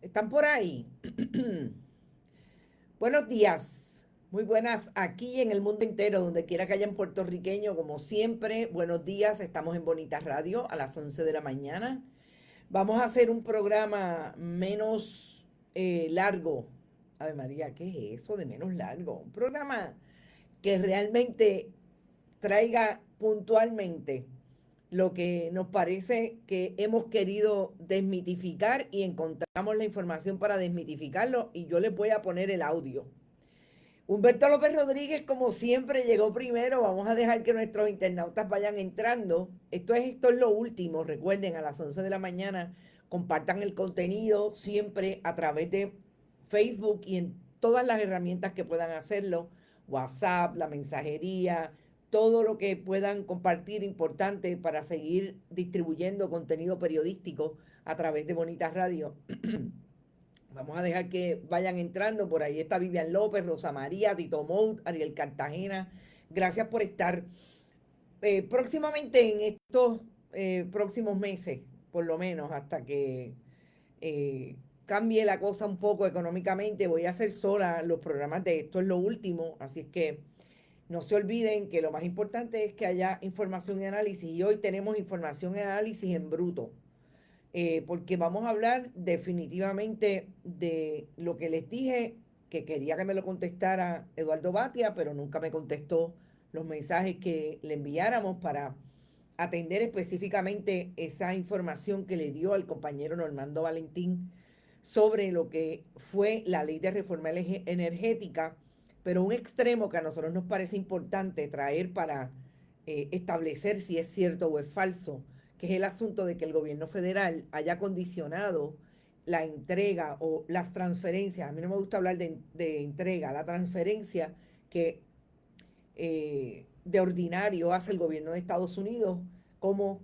¿Están por ahí? Buenos días, muy buenas aquí en el mundo entero, donde quiera que hayan puertorriqueños, como siempre. Buenos días, estamos en Bonita Radio a las 11 de la mañana. Vamos a hacer un programa menos largo. Ave María, ¿qué es eso de menos largo? Un programa que realmente traiga puntualmente lo que nos parece que hemos querido desmitificar y encontramos la información para desmitificarlo y yo les voy a poner el audio. Humberto López Rodríguez, como siempre, llegó primero. Vamos a dejar que nuestros internautas vayan entrando. Esto es lo último. Recuerden, a las 11 de la mañana, compartan el contenido siempre a través de Facebook y en todas las herramientas que puedan hacerlo. WhatsApp, la mensajería, todo lo que puedan compartir importante para seguir distribuyendo contenido periodístico a través de Bonita Radio. Vamos a dejar que vayan entrando. Por ahí está Vivian López, Rosa María, Tito Mout, Ariel Cartagena. Gracias por estar. Próximamente en estos próximos meses, por lo menos, hasta que cambie la cosa un poco económicamente, voy a hacer sola los programas de Esto es lo último. Así es que no se olviden que lo más importante es que haya información y análisis. Y hoy tenemos información y análisis en bruto, porque vamos a hablar definitivamente de lo que les dije, que quería que me lo contestara Eduardo Batia, pero nunca me contestó los mensajes que le enviáramos para atender específicamente esa información que le dio al compañero Normando Valentín sobre lo que fue la ley de reforma energética, pero un extremo que a nosotros nos parece importante traer para establecer si es cierto o es falso, que es el asunto de que el gobierno federal haya condicionado la entrega o las transferencias. A mí no me gusta hablar de entrega, la transferencia que de ordinario hace el gobierno de Estados Unidos, como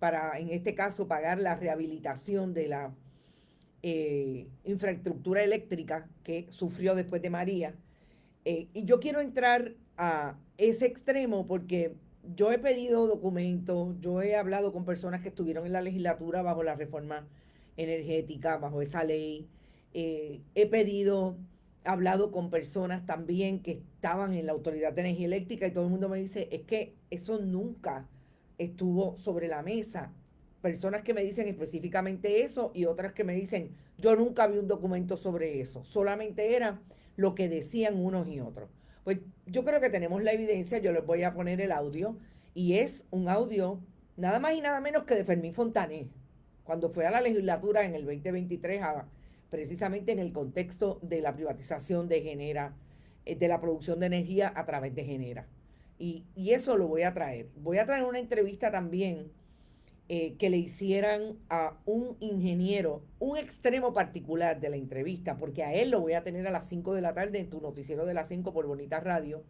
para, en este caso, pagar la rehabilitación de la infraestructura eléctrica que sufrió después de María. Y yo quiero entrar a ese extremo porque yo he pedido documentos, yo he hablado con personas que estuvieron en la legislatura bajo la reforma energética, bajo esa ley. He pedido, hablado con personas también que estaban en la Autoridad de Energía Eléctrica y todo el mundo me dice, es que eso nunca estuvo sobre la mesa. Personas que me dicen específicamente eso y otras que me dicen, yo nunca vi un documento sobre eso, solamente era lo que decían unos y otros. Pues yo creo que tenemos la evidencia, yo les voy a poner el audio, y es un audio nada más y nada menos que de Fermín Fontané, cuando fue a la legislatura en el 2023, precisamente en el contexto de la privatización de Genera, de la producción de energía a través de Genera. Y eso lo voy a traer. Voy a traer una entrevista también que le hicieran a un ingeniero, un extremo particular de la entrevista, porque a él lo voy a tener a las 5 de la tarde en tu noticiero de las 5 por Bonita Radio,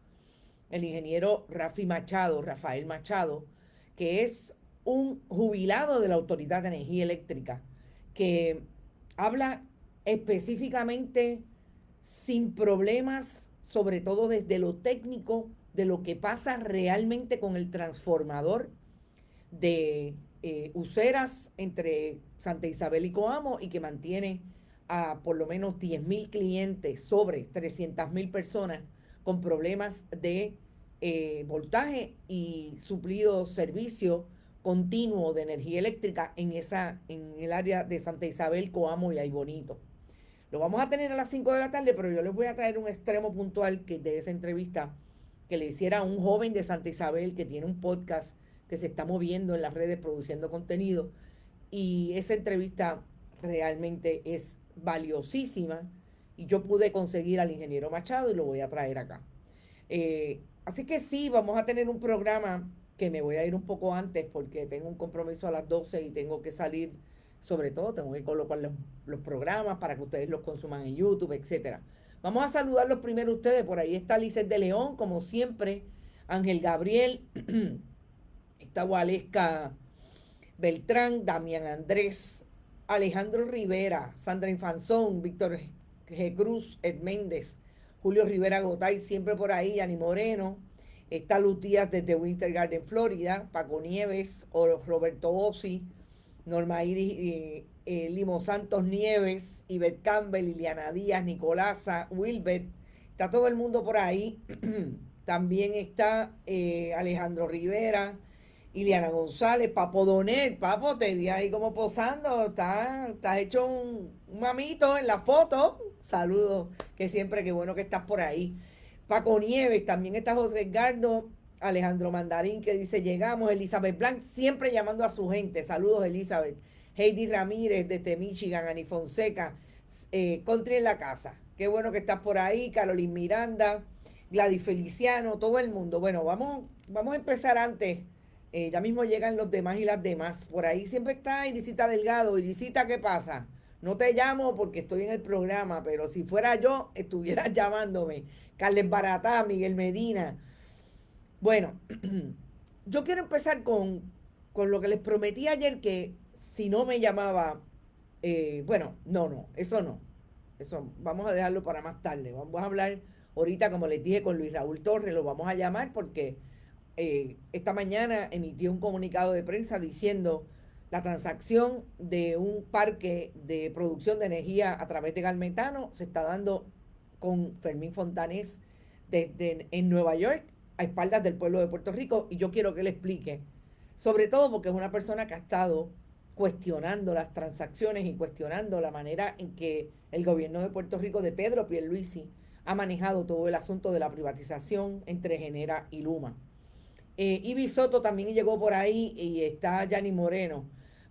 el ingeniero Rafael Machado, que es un jubilado de la Autoridad de Energía Eléctrica, que habla específicamente sin problemas, sobre todo desde lo técnico, de lo que pasa realmente con el transformador de Useras entre Santa Isabel y Coamo y que mantiene a por lo menos 10.000 clientes, sobre 300.000 personas con problemas de voltaje y suplido servicio continuo de energía eléctrica en el área de Santa Isabel, Coamo y Aybonito. Lo vamos a tener a las 5 de la tarde, pero yo les voy a traer un extremo puntual que de esa entrevista que le hiciera a un joven de Santa Isabel que tiene un podcast que se está moviendo en las redes produciendo contenido. Y esa entrevista realmente es valiosísima. Y yo pude conseguir al ingeniero Machado y lo voy a traer acá. Así que sí, vamos a tener un programa que me voy a ir un poco antes porque tengo un compromiso a las 12 y tengo que salir, sobre todo tengo que colocar los programas para que ustedes los consuman en YouTube, etcétera. Vamos a saludarlos primero ustedes, por ahí está Lizeth de León, como siempre, Ángel Gabriel, está Waleska Beltrán, Damián Andrés, Alejandro Rivera, Sandra Infanzón, Víctor G. Cruz, Ed Méndez, Julio Rivera Gotay, siempre por ahí, Ani Moreno, está Luz Díaz desde Winter Garden, Florida, Paco Nieves, Roberto Ossi, Norma Iris Limo Santos Nieves, Ivette Campbell, Liliana Díaz, Nicolasa, Wilbert, está todo el mundo por ahí. También está Alejandro Rivera, Iliana González, Papo Donel. Papo, te vi ahí como posando, estás hecho un mamito en la foto. Saludos, que siempre, qué bueno que estás por ahí. Paco Nieves, también está José Edgardo, Alejandro Mandarín, que dice, llegamos, Elizabeth Blanc, siempre llamando a su gente. Saludos, Elizabeth. Heidi Ramírez, desde Michigan, Ani Fonseca, Country en la casa. Qué bueno que estás por ahí, Carolyn Miranda, Gladys Feliciano, todo el mundo. Bueno, vamos a empezar antes. Ya mismo llegan los demás y las demás. Por ahí siempre está Irisita Delgado. Irisita, ¿qué pasa? No te llamo porque estoy en el programa, pero si fuera yo, estuvieras llamándome. Carles Baratá, Miguel Medina. Bueno, yo quiero empezar con lo que les prometí ayer, que si no me llamaba, bueno, no, eso no. Eso vamos a dejarlo para más tarde. Vamos a hablar ahorita, como les dije, con Luis Raúl Torres, lo vamos a llamar porque esta mañana emitió un comunicado de prensa diciendo la transacción de un parque de producción de energía a través de gas metano se está dando con Fermín Fontanés en Nueva York, a espaldas del pueblo de Puerto Rico, y yo quiero que él explique, sobre todo porque es una persona que ha estado cuestionando las transacciones y cuestionando la manera en que el gobierno de Puerto Rico de Pedro Pierluisi ha manejado todo el asunto de la privatización entre Genera y Luma. Ibi Soto también llegó por ahí y está Yanni Moreno.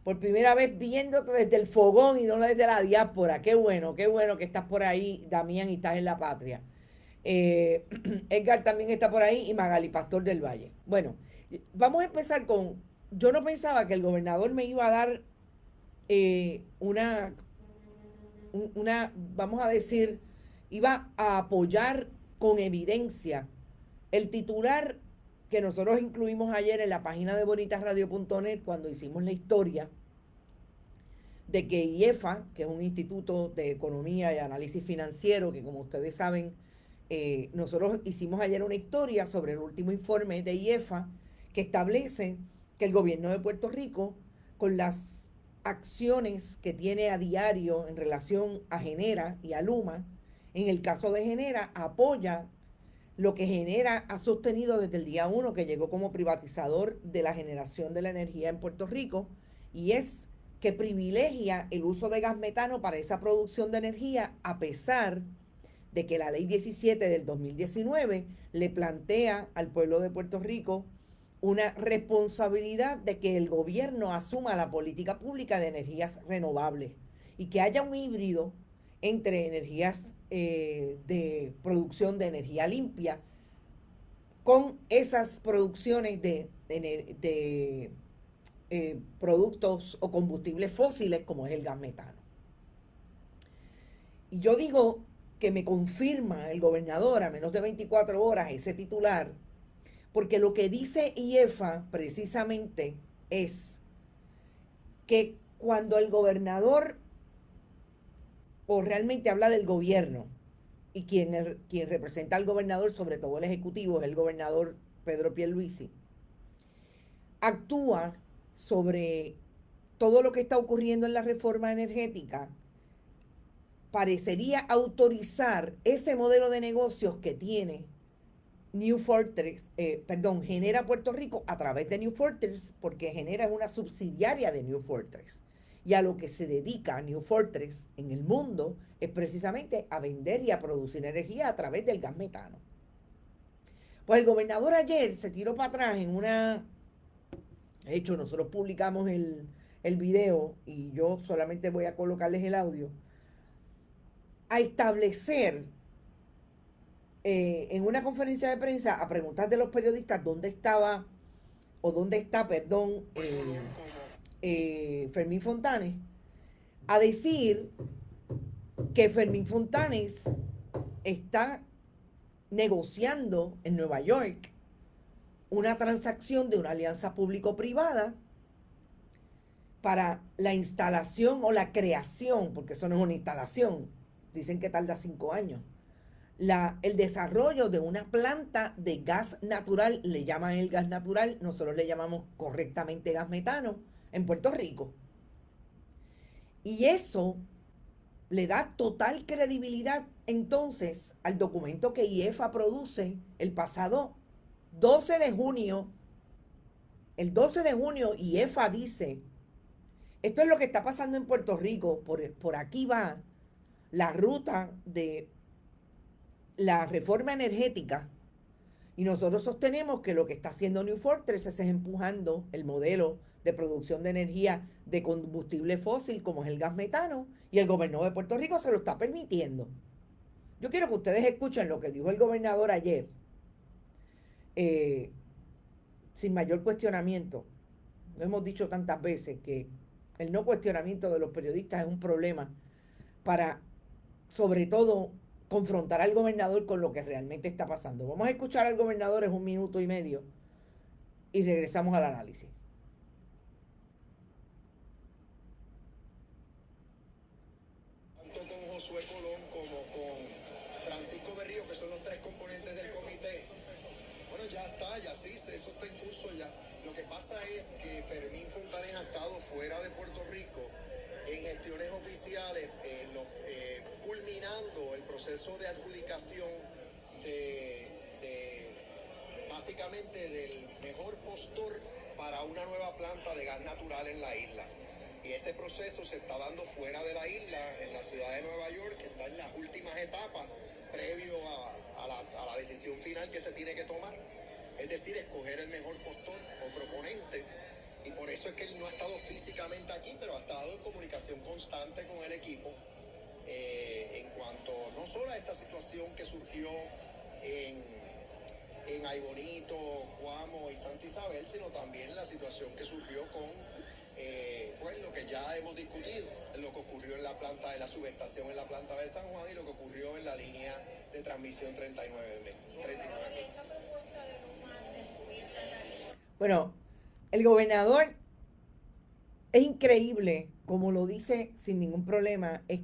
Por primera vez viéndote desde el fogón y no desde la diáspora. Qué bueno que estás por ahí, Damián, y estás en la patria. Edgar también está por ahí y Magali Pastor del Valle. Bueno, vamos a empezar con... Yo no pensaba que el gobernador me iba a dar vamos a decir, iba a apoyar con evidencia el titular que nosotros incluimos ayer en la página de bonitasradio.net cuando hicimos la historia de que IEFA, que es un instituto de economía y análisis financiero, que como ustedes saben, nosotros hicimos ayer una historia sobre el último informe de IEFA que establece que el gobierno de Puerto Rico, con las acciones que tiene a diario en relación a Genera y a Luma, en el caso de Genera, apoya lo que Genera ha sostenido desde el día 1 que llegó como privatizador de la generación de la energía en Puerto Rico, y es que privilegia el uso de gas metano para esa producción de energía, a pesar de que la ley 17 del 2019 le plantea al pueblo de Puerto Rico una responsabilidad de que el gobierno asuma la política pública de energías renovables y que haya un híbrido entre energías de producción de energía limpia con esas producciones de productos o combustibles fósiles como es el gas metano. Y yo digo que me confirma el gobernador a menos de 24 horas ese titular, porque lo que dice IEFA precisamente es que cuando el gobernador, o realmente habla del gobierno, y quien representa al gobernador, sobre todo el ejecutivo, es el gobernador Pedro Pierluisi, actúa sobre todo lo que está ocurriendo en la reforma energética, parecería autorizar ese modelo de negocios que tiene New Fortress, Genera Puerto Rico a través de New Fortress, porque Genera es una subsidiaria de New Fortress. Y a lo que se dedica New Fortress en el mundo es precisamente a vender y a producir energía a través del gas metano. Pues el gobernador ayer se tiró para atrás en una... De hecho, nosotros publicamos el video y yo solamente voy a colocarles el audio, a establecer en una conferencia de prensa, a preguntar de los periodistas dónde estaba, o dónde está, perdón, Fermín Fontanes, a decir que Fermín Fontanes está negociando en Nueva York una transacción de una alianza público-privada para la instalación o la creación, porque eso no es una instalación, dicen que tarda 5 años, el desarrollo de una planta de gas natural, le llaman el gas natural, nosotros le llamamos correctamente gas metano, en Puerto Rico. Y eso le da total credibilidad entonces al documento que IEFA produce el pasado 12 de junio. El 12 de junio IEFA dice, esto es lo que está pasando en Puerto Rico, por aquí va la ruta de la reforma energética. Y nosotros sostenemos que lo que está haciendo New Fortress es empujando el modelo de producción de energía de combustible fósil como es el gas metano, y el gobernador de Puerto Rico se lo está permitiendo. Yo quiero que ustedes escuchen lo que dijo el gobernador ayer, eh, sin mayor cuestionamiento. Lo hemos dicho tantas veces que el no cuestionamiento de los periodistas es un problema para, sobre todo, confrontar al gobernador con lo que realmente está pasando. Vamos a escuchar al gobernador en 1 minuto y medio y regresamos al análisis. Tanto con Josué Colón como con Francisco Berrío, que son los tres componentes del comité. Bueno, ya está, ya sí, eso está en curso ya. Lo que pasa es que Fermín Fontanes ha estado fuera de Puerto Rico en gestiones oficiales, culminando el proceso de adjudicación de básicamente del mejor postor para una nueva planta de gas natural en la isla. Y ese proceso se está dando fuera de la isla, en la ciudad de Nueva York, que está en las últimas etapas, previo a la decisión final que se tiene que tomar. Es decir, escoger el mejor postor o proponente. Y por eso es que él no ha estado físicamente aquí, pero ha estado en comunicación constante con el equipo en cuanto no solo a esta situación que surgió en Aybonito, Cuamo y Santa Isabel, sino también la situación que surgió con pues lo que ya hemos discutido, lo que ocurrió en la planta de la subestación en la planta de San Juan y lo que ocurrió en la línea de transmisión 39. Bueno, el gobernador es increíble, como lo dice sin ningún problema, es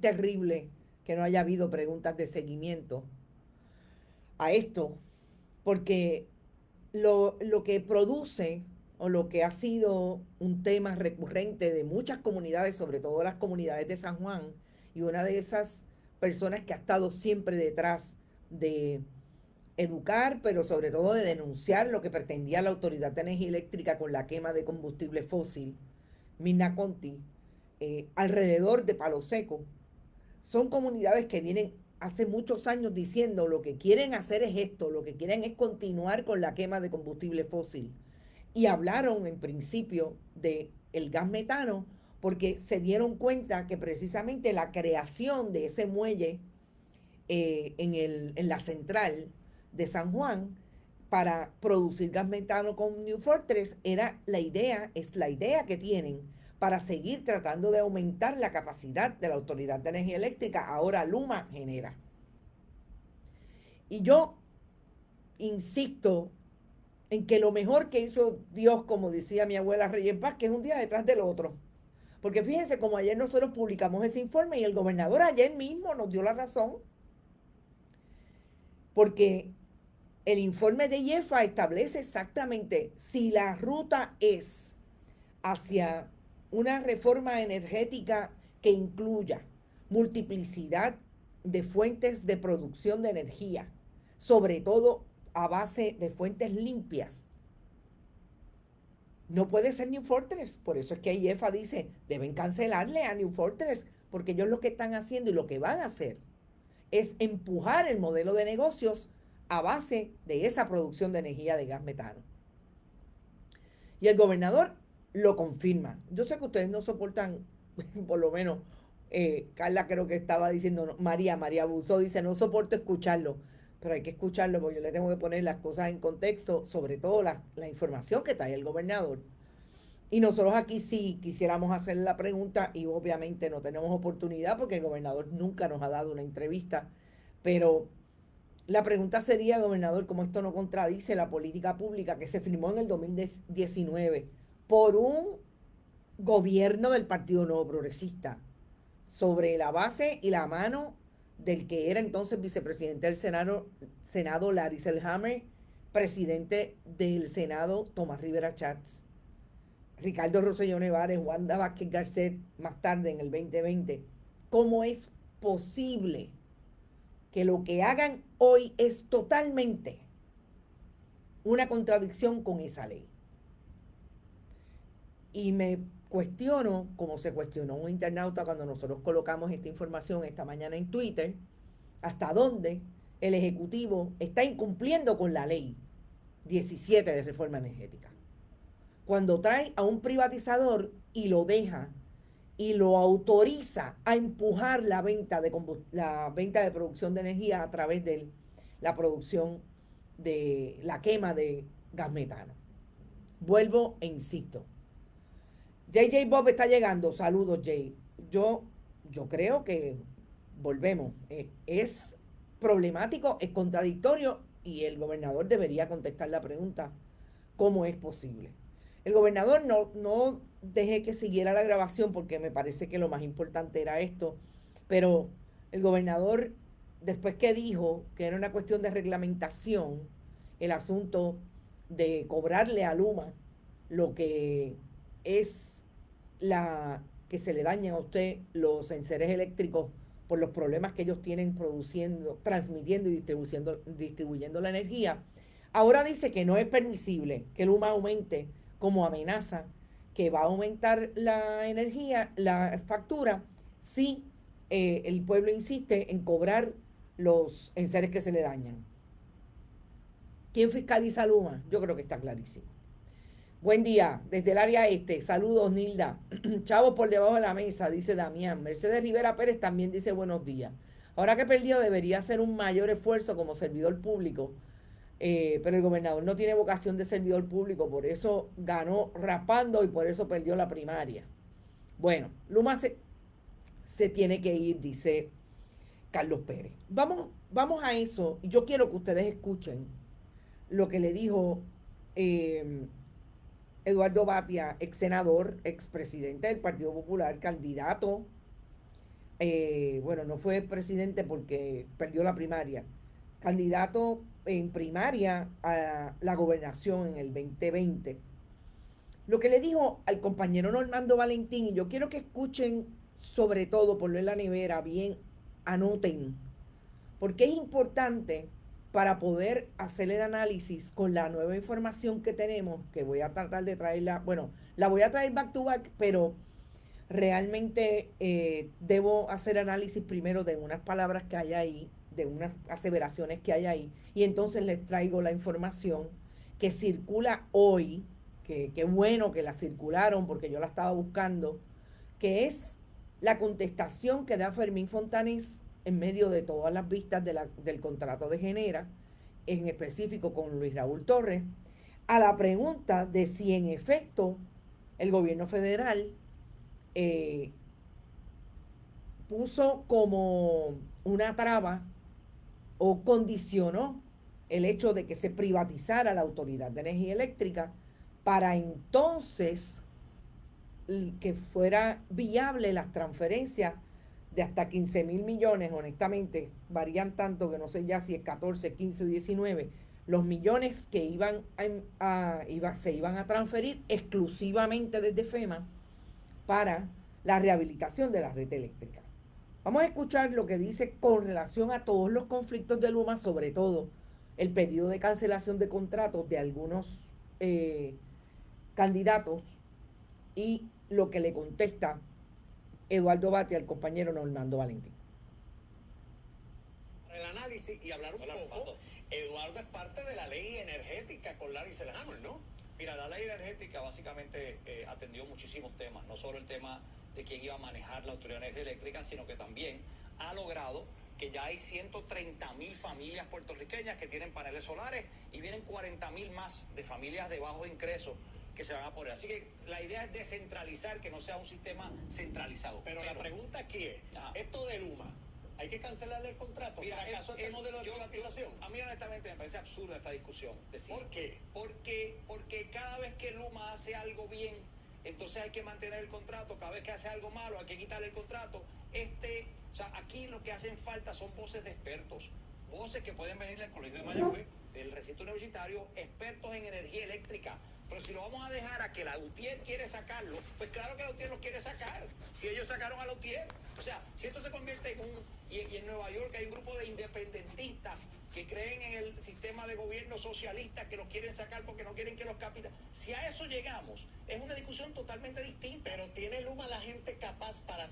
terrible que no haya habido preguntas de seguimiento a esto, porque lo que produce o lo que ha sido un tema recurrente de muchas comunidades, sobre todo las comunidades de San Juan, y una de esas personas que ha estado siempre detrás de educar, pero sobre todo de denunciar lo que pretendía la Autoridad de Energía Eléctrica con la quema de combustible fósil, Mirna Conti, alrededor de Palo Seco. Son comunidades que vienen hace muchos años diciendo lo que quieren hacer es esto, lo que quieren es continuar con la quema de combustible fósil. Y hablaron en principio de el gas metano porque se dieron cuenta que precisamente la creación de ese muelle en la central de San Juan para producir gas metano con New Fortress era la idea, es la idea que tienen para seguir tratando de aumentar la capacidad de la Autoridad de Energía Eléctrica. Ahora Luma genera. Y yo insisto en que lo mejor que hizo Dios, como decía mi abuela Rey en Paz, que es un día detrás del otro. Porque fíjense, como ayer nosotros publicamos ese informe y el gobernador ayer mismo nos dio la razón, porque el informe de IEFA establece exactamente si la ruta es hacia una reforma energética que incluya multiplicidad de fuentes de producción de energía, sobre todo a base de fuentes limpias. No puede ser New Fortress, por eso es que IEFA dice, deben cancelarle a New Fortress, porque ellos lo que están haciendo y lo que van a hacer es empujar el modelo de negocios a base de esa producción de energía de gas metano. Y el gobernador lo confirma. Yo sé que ustedes no soportan, por lo menos, Carla creo que estaba diciendo, no, María Buzó dice, no soporto escucharlo, pero hay que escucharlo porque yo le tengo que poner las cosas en contexto, sobre todo la información que trae el gobernador. Y nosotros aquí sí quisiéramos hacer la pregunta y obviamente no tenemos oportunidad porque el gobernador nunca nos ha dado una entrevista, pero la pregunta sería, gobernador, ¿cómo esto no contradice la política pública que se firmó en el 2019 por un gobierno del Partido Nuevo Progresista sobre la base y la mano del que era entonces vicepresidente del Senado Larry Selhammer, presidente del Senado Tomás Rivera Chats? Ricardo Rosselló Nevares, Wanda Vázquez Garcet más tarde en el 2020, ¿cómo es posible que lo que hagan hoy es totalmente una contradicción con esa ley? Y me cuestiono, como se cuestionó un internauta cuando nosotros colocamos esta información esta mañana en Twitter, hasta dónde el Ejecutivo está incumpliendo con la ley 17 de reforma energética. Cuando trae a un privatizador y lo deja y lo autoriza a empujar la venta de producción de energía a través de la producción de la quema de gas metano. Vuelvo e insisto. JJ Bob está llegando. Saludos, Jay. Yo, yo creo que volvemos. Es problemático, es contradictorio y el gobernador debería contestar la pregunta: ¿cómo es posible? El gobernador no dejé que siguiera la grabación porque me parece que lo más importante era esto, pero el gobernador, después que dijo que era una cuestión de reglamentación, el asunto de cobrarle a Luma lo que es la que se le dañan a usted los enseres eléctricos por los problemas que ellos tienen produciendo, transmitiendo y distribuyendo la energía. Ahora dice que no es permisible que Luma aumente como amenaza, que va a aumentar la energía, la factura, si el pueblo insiste en cobrar los enseres que se le dañan. ¿Quién fiscaliza a Luma? Yo creo que está clarísimo. Buen día, desde el área este. Saludos, Nilda. Chavo por debajo de la mesa, dice Damián. Mercedes Rivera Pérez también dice buenos días. Ahora que perdió, debería hacer un mayor esfuerzo como servidor público. Pero el gobernador no tiene vocación de servidor público, por eso ganó rapando y por eso perdió la primaria. Bueno, Luma se tiene que ir, dice Carlos Pérez. Vamos a eso. Yo quiero que ustedes escuchen lo que le dijo Eduardo Batia, ex senador, ex presidente del Partido Popular, candidato. Bueno, no fue presidente porque perdió la primaria. Candidato en primaria a la gobernación en el 2020. Lo que le dijo al compañero Normando Valentín, y yo quiero que escuchen, sobre todo, ponlo en la nevera, bien, anoten, porque es importante para poder hacer el análisis con la nueva información que tenemos, que voy a tratar de traerla, bueno, la voy a traer back to back, pero realmente debo hacer análisis primero de unas palabras que hay ahí, de unas aseveraciones que hay ahí, y entonces les traigo la información que circula hoy, que bueno que la circularon porque yo la estaba buscando, que es la contestación que da Fermín Fontanés en medio de todas las vistas del contrato de Genera, en específico con Luis Raúl Torres, a la pregunta de si en efecto el gobierno federal puso como una traba o condicionó el hecho de que se privatizara la Autoridad de Energía Eléctrica para entonces que fuera viable las transferencias de hasta 15 mil millones, honestamente, varían tanto que no sé ya si es 14, 15 o 19, los millones que se iban a transferir exclusivamente desde FEMA para la rehabilitación de la red eléctrica. Vamos a escuchar lo que dice con relación a todos los conflictos de Luma, sobre todo el pedido de cancelación de contratos de algunos candidatos y lo que le contesta Eduardo Batia al compañero Normando Valentín. El análisis y hablar un poco. Eduardo es parte de la ley energética con Larry Selhammer, ¿no? Mira, la ley energética básicamente atendió muchísimos temas, no solo el tema de quién iba a manejar la Autoridad de Energía Eléctrica, sino que también ha logrado que ya hay 130.000 familias puertorriqueñas que tienen paneles solares y vienen 40.000 más de familias de bajos ingresos que se van a poner. Así que la idea es descentralizar, que no sea un sistema centralizado. Pero la pregunta aquí es, esto de Luma, ¿hay que cancelarle el contrato? Mira, ¿Fracaso este modelo de privatización? A mí honestamente me parece absurda esta discusión. ¿Por qué? Porque cada vez que Luma hace algo bien, entonces hay que mantener el contrato. Cada vez que hace algo malo, hay que quitarle el contrato. O sea, aquí lo que hacen falta son voces de expertos. Voces que pueden venir del Colegio de Mayagüez, del recinto universitario, expertos en energía eléctrica, Pero si lo vamos a dejar a que la UTIER quiere sacarlo, pues claro que la UTIER lo quiere sacar. Si ellos sacaron a la UTIER. O sea, si esto se convierte en un... Y en Nueva York hay un grupo de independentistas que creen en el sistema de gobierno socialista, que los quieren sacar porque no quieren que los capitales... Si a eso llegamos, es una discusión totalmente distinta. Pero ¿tiene Luma la gente capaz para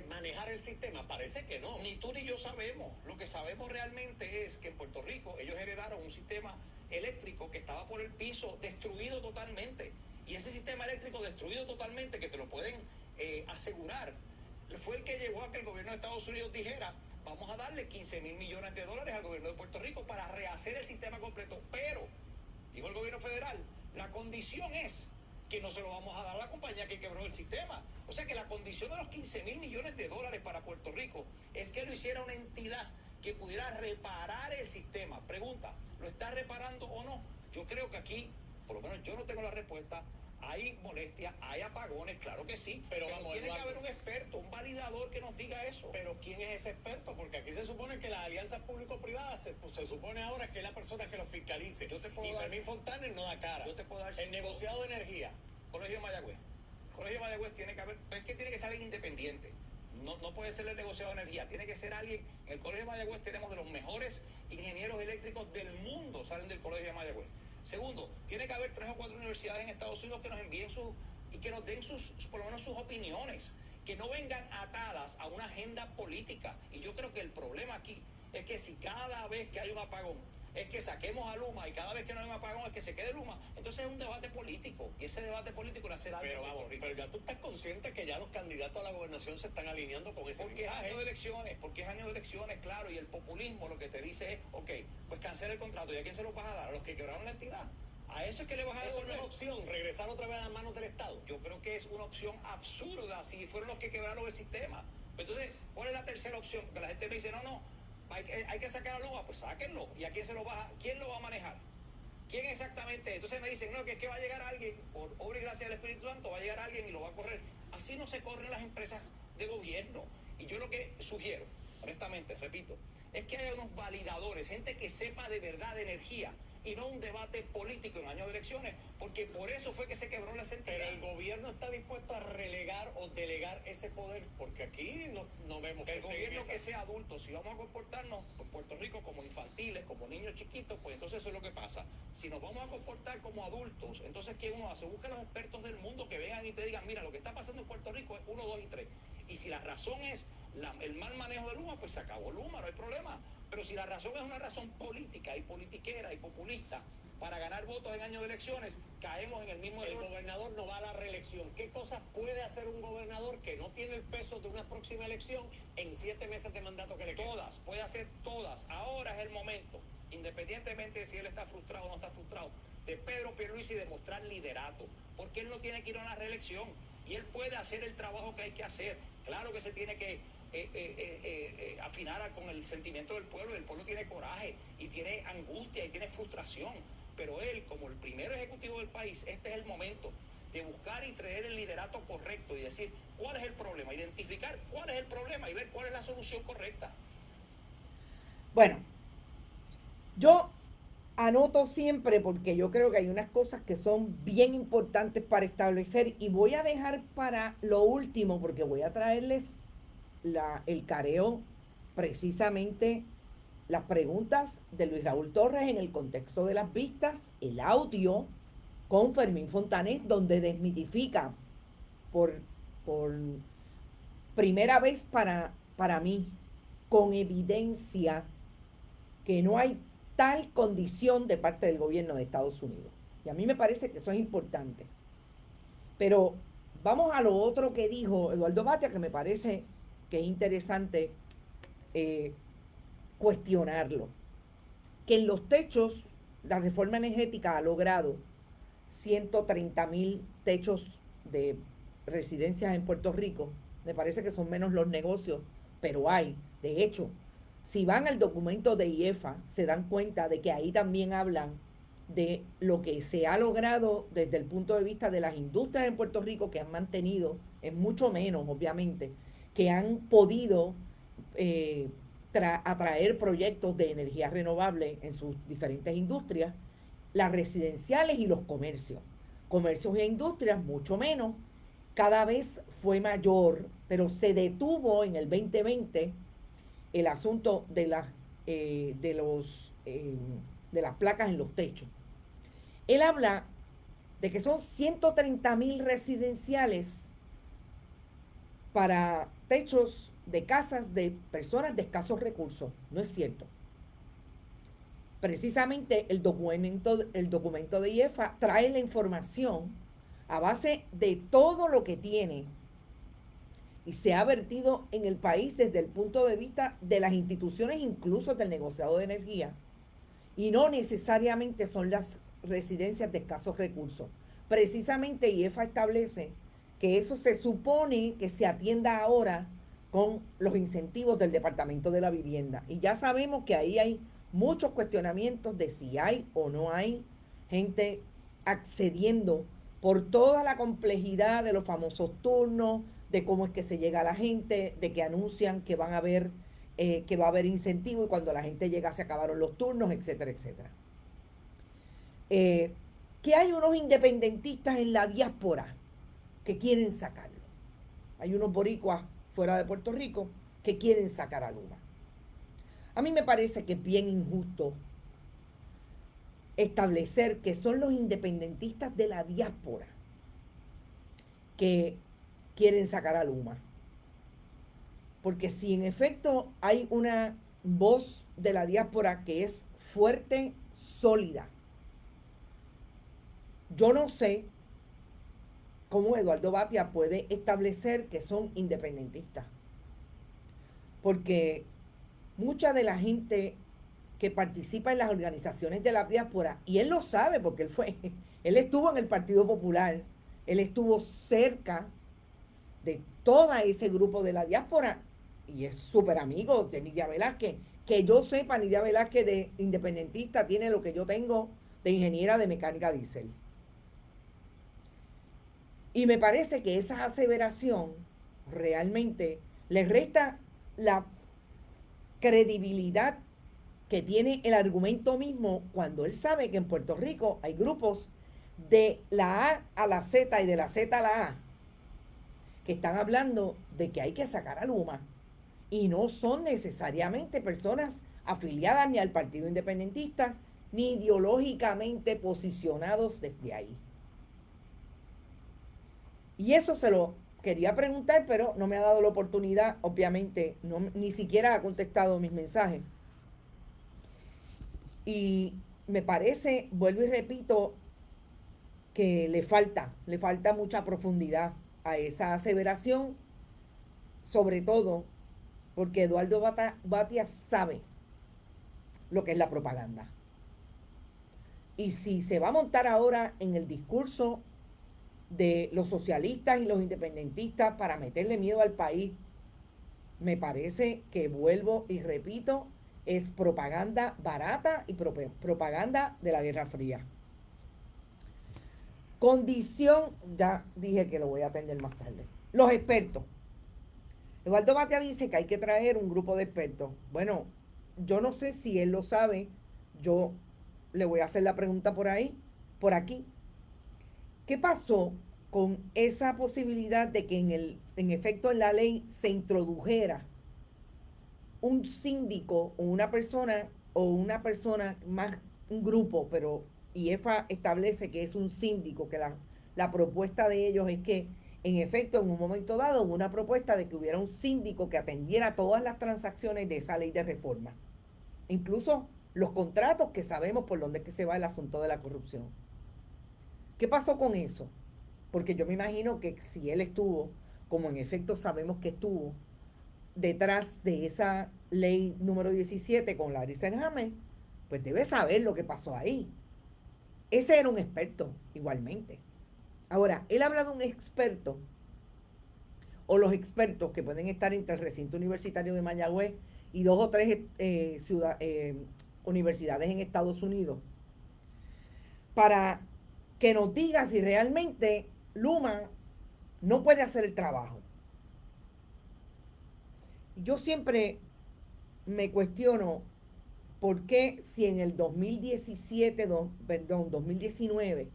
manejar el sistema? Parece que no. Ni tú ni yo sabemos. Lo que sabemos realmente es que en Puerto Rico ellos heredaron un sistema eléctrico que estaba por el piso, destruido totalmente. Y ese sistema eléctrico destruido totalmente, que te lo pueden asegurar, fue el que llevó a que el gobierno de Estados Unidos dijera: vamos a darle 15 mil millones de dólares al gobierno de Puerto Rico para rehacer el sistema completo. Pero, dijo el gobierno federal, la condición es que no se lo vamos a dar a la compañía que quebró el sistema. O sea que la condición de los 15 mil millones de dólares para Puerto Rico es que lo hiciera una entidad que pudiera reparar el sistema. Pregunta, ¿lo está reparando o no? Yo creo que aquí, por lo menos yo no tengo la respuesta. Hay molestias, hay apagones, claro que sí, pero vamos, tiene que Eduardo, haber un experto, un validador que nos diga eso. Pero ¿quién es ese experto? Porque aquí se supone que la alianza público-privada se supone ahora que es la persona que lo fiscalice. Yo te puedo y dar- Fermín Fontanes no da cara. Yo te puedo dar El cinco- negociado de energía. Colegio de Mayagüez. Colegio de Mayagüez tiene que haber, es que tiene que ser alguien independiente. No puede ser el negociado de energía, tiene que ser alguien. En el Colegio de Mayagüez tenemos de los mejores ingenieros eléctricos del mundo, salen del Colegio de Mayagüez. Segundo, tiene que haber 3 o 4 universidades en Estados Unidos que nos envíen y que nos den por lo menos sus opiniones, que no vengan atadas a una agenda política. Y yo creo que el problema aquí es que si cada vez que hay un apagón es que saquemos a Luma y cada vez que no hay un apagón es que se quede Luma, entonces es un debate político y ese debate político le hace daño Pero a Puerto vamos, Rico. pero ya tú estás consciente que ya los candidatos a la gobernación se están alineando con ese Porque es mensaje. año de elecciones, porque es año de elecciones, claro, y el populismo lo que te dice es, ok, pues cancela el contrato. ¿Y a quién se lo vas a dar? ¿A los que quebraron la entidad? ¿A eso es que le vas a Eso no devolver? es opción, regresar otra vez a las manos del Estado. Yo creo que es una opción absurda si fueron los que quebraron el sistema. Entonces, ¿cuál es la tercera opción? Porque la gente me dice, no, hay que sacar a Luma, pues sáquenlo. ¿Y a quién quién lo va a manejar? ¿Quién exactamente? Entonces me dicen, no, que es que va a llegar alguien, por obra y gracia del Espíritu Santo, va a llegar alguien y lo va a correr. Así no se corren las empresas de gobierno. Y yo lo que sugiero, honestamente, repito, es que haya unos validadores, gente que sepa de verdad de energía, y no un debate político en años de elecciones, porque por eso fue que se quebró la entidad. Pero el gobierno está dispuesto a relegar o delegar ese poder, porque aquí no vemos que El esté en gobierno esa. que sea adulto, si vamos a comportarnos por Puerto Rico como infantiles, como niños chiquitos, pues entonces eso es lo que pasa. Si nos vamos a comportar como adultos, entonces ¿qué uno hace? Busca a los expertos del mundo que vengan y te digan, mira, lo que está pasando en Puerto Rico es 1, 2 y 3. Y si la razón es el mal manejo de Luma, pues se acabó Luma, no hay problema. Pero si la razón es una razón política y politiquera y populista para ganar votos en años de elecciones, caemos en el mismo El error. gobernador no va a la reelección. ¿Qué cosas puede hacer un gobernador que no tiene el peso de una próxima elección en 7 meses de mandato que le queda? Todas, puede hacer todas. Ahora es el momento, independientemente de si él está frustrado o no está frustrado, de Pedro Pierluisi demostrar liderato, porque él no tiene que ir a una reelección y él puede hacer el trabajo que hay que hacer. Claro que se tiene que afinar con el sentimiento del pueblo, y el pueblo tiene coraje y tiene angustia y tiene frustración, pero él, como el primer ejecutivo del país, este es el momento de buscar y traer el liderato correcto y decir cuál es el problema, identificar cuál es el problema y ver cuál es la solución correcta. Bueno, yo anoto siempre porque yo creo que hay unas cosas que son bien importantes para establecer y voy a dejar para lo último porque voy a traerles el careo, precisamente las preguntas de Luis Raúl Torres en el contexto de las vistas, el audio con Fermín Fontanes, donde desmitifica por primera vez para mí, con evidencia, que no hay tal condición de parte del gobierno de Estados Unidos. Y a mí me parece que eso es importante. Pero vamos a lo otro que dijo Eduardo Batia, que me parece que es interesante cuestionarlo. Que en los techos, la reforma energética ha logrado 130,000 techos de residencias en Puerto Rico. Me parece que son menos los negocios, pero hay. De hecho, si van al documento de IEFA, se dan cuenta de que ahí también hablan de lo que se ha logrado desde el punto de vista de las industrias en Puerto Rico, que han mantenido, es mucho menos, obviamente, que han podido atraer proyectos de energía renovable en sus diferentes industrias. las residenciales y los comercios. Comercios e industrias mucho menos, cada vez fue mayor, pero se detuvo en el 2020 el asunto de las placas en los techos. Él habla de que son 130,000 residenciales para techos de casas de personas de escasos recursos. No es cierto. Precisamente el documento de IEFA trae la información a base de todo lo que tiene y se ha vertido en el país desde el punto de vista de las instituciones, incluso del negociado de energía, y no necesariamente son las residencias de escasos recursos. Precisamente IEFA establece que eso se supone que se atienda ahora con los incentivos del Departamento de la Vivienda. Y ya sabemos que ahí hay muchos cuestionamientos de si hay o no hay gente accediendo por toda la complejidad de los famosos turnos, de cómo es que se llega a la gente, de que anuncian que van a haber, que va a haber incentivo y cuando la gente llega se acabaron los turnos, etcétera, etcétera. Que hay unos independentistas en la diáspora que quieren sacarlo. Hay unos boricuas fuera de Puerto Rico que quieren sacar a Luma. A mí me parece que es bien injusto establecer que son los independentistas de la diáspora que quieren sacar a Luma. Porque si en efecto hay una voz de la diáspora que es fuerte, sólida, yo no sé cómo Eduardo Batia puede establecer que son independentistas. Porque mucha de la gente que participa en las organizaciones de la diáspora, y él lo sabe porque él estuvo en el Partido Popular, él estuvo cerca de todo ese grupo de la diáspora y es súper amigo de Nidia Velázquez. Que yo sepa, Nidia Velázquez de independentista tiene lo que yo tengo de ingeniera de mecánica diésel. Y me parece que esa aseveración realmente le resta la credibilidad que tiene el argumento mismo cuando él sabe que en Puerto Rico hay grupos de la A a la Z y de la Z a la A que están hablando de que hay que sacar a Luma y no son necesariamente personas afiliadas ni al Partido Independentista ni ideológicamente posicionados desde ahí. Y eso se lo quería preguntar, pero no me ha dado la oportunidad, obviamente, ni siquiera ha contestado mis mensajes. Y me parece, vuelvo y repito, que le falta mucha profundidad a esa aseveración, sobre todo porque Eduardo Batia sabe lo que es la propaganda. Y si se va a montar ahora en el discurso de los socialistas y los independentistas para meterle miedo al país, me parece que, vuelvo y repito, es propaganda barata y propaganda de la Guerra Fría. Condición, ya dije que lo voy a atender más tarde. Los expertos. Eduardo Batia dice que hay que traer un grupo de expertos. Bueno, yo no sé si él lo sabe. Yo le voy a hacer la pregunta por aquí. ¿Qué pasó con esa posibilidad de que en efecto en la ley se introdujera un síndico o una persona más, un grupo, pero IEFA establece que es un síndico, que la propuesta de ellos es que en efecto en un momento dado hubo una propuesta de que hubiera un síndico que atendiera todas las transacciones de esa ley de reforma, incluso los contratos, que sabemos por dónde es que se va el asunto de la corrupción. ¿Qué pasó con eso? Porque yo me imagino que si él estuvo, como en efecto sabemos que estuvo, detrás de esa ley número 17 con Larry Selhammer, pues debe saber lo que pasó ahí. Ese era un experto, igualmente. Ahora, él habla de un experto, o los expertos que pueden estar entre el recinto universitario de Mayagüez y 2 o 3 universidades en Estados Unidos, para que nos diga si realmente Luma no puede hacer el trabajo. Yo siempre me cuestiono ¿por qué si en el 2019,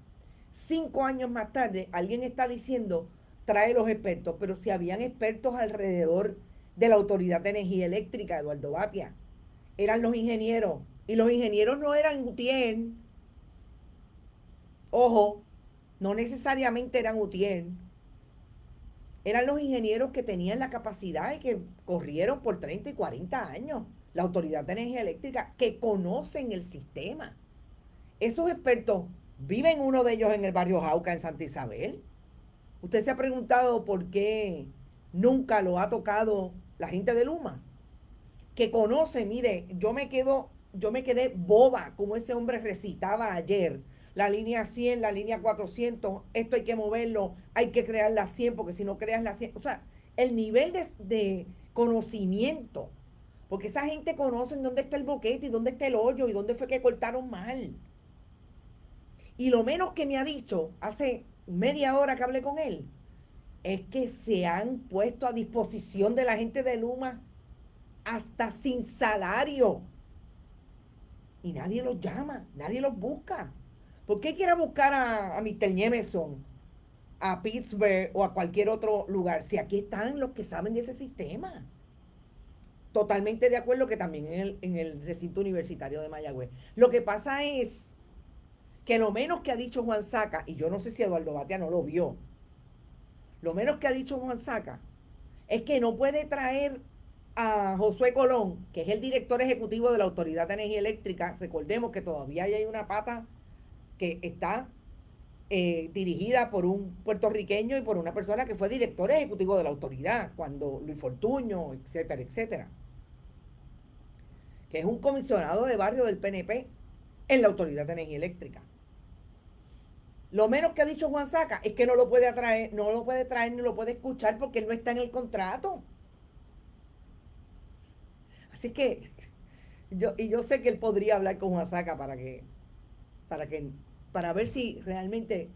5 años más tarde, alguien está diciendo, trae los expertos? Pero si habían expertos alrededor de la Autoridad de Energía Eléctrica, Eduardo Batia, eran los ingenieros. Y los ingenieros no eran UTIER. Ojo, no necesariamente eran UTIER. Eran los ingenieros que tenían la capacidad y que corrieron por 30 y 40 años la Autoridad de Energía Eléctrica, que conocen el sistema. Esos expertos, viven uno de ellos en el barrio Jauca, en Santa Isabel. ¿Usted se ha preguntado por qué nunca lo ha tocado la gente de Luma? Que conoce, mire, yo me quedé boba como ese hombre recitaba ayer. La línea 100, la línea 400, esto hay que moverlo, hay que crear la 100, porque si no creas la 100, o sea, el nivel de conocimiento, porque esa gente conoce dónde está el boquete y dónde está el hoyo y dónde fue que cortaron mal. Y lo menos que me ha dicho hace media hora que hablé con él es que se han puesto a disposición de la gente de Luma hasta sin salario. Y nadie los llama, nadie los busca. ¿Por qué quiera buscar a Mr. Jameson, a Pittsburgh o a cualquier otro lugar? Si aquí están los que saben de ese sistema. Totalmente de acuerdo que también en el recinto universitario de Mayagüez. Lo que pasa es que lo menos que ha dicho Juan Saca, y yo no sé si Eduardo Batia no lo vio, lo menos que ha dicho Juan Saca es que no puede traer a Josué Colón, que es el director ejecutivo de la Autoridad de Energía Eléctrica. Recordemos que todavía hay una pata que está dirigida por un puertorriqueño y por una persona que fue director ejecutivo de la autoridad, cuando Luis Fortuño, etcétera, etcétera, que es un comisionado de barrio del PNP en la Autoridad de Energía Eléctrica. Lo menos que ha dicho Juan Saca es que no lo puede traer ni lo puede escuchar porque él no está en el contrato. Así que yo sé que él podría hablar con Juan Saca para ver si realmente,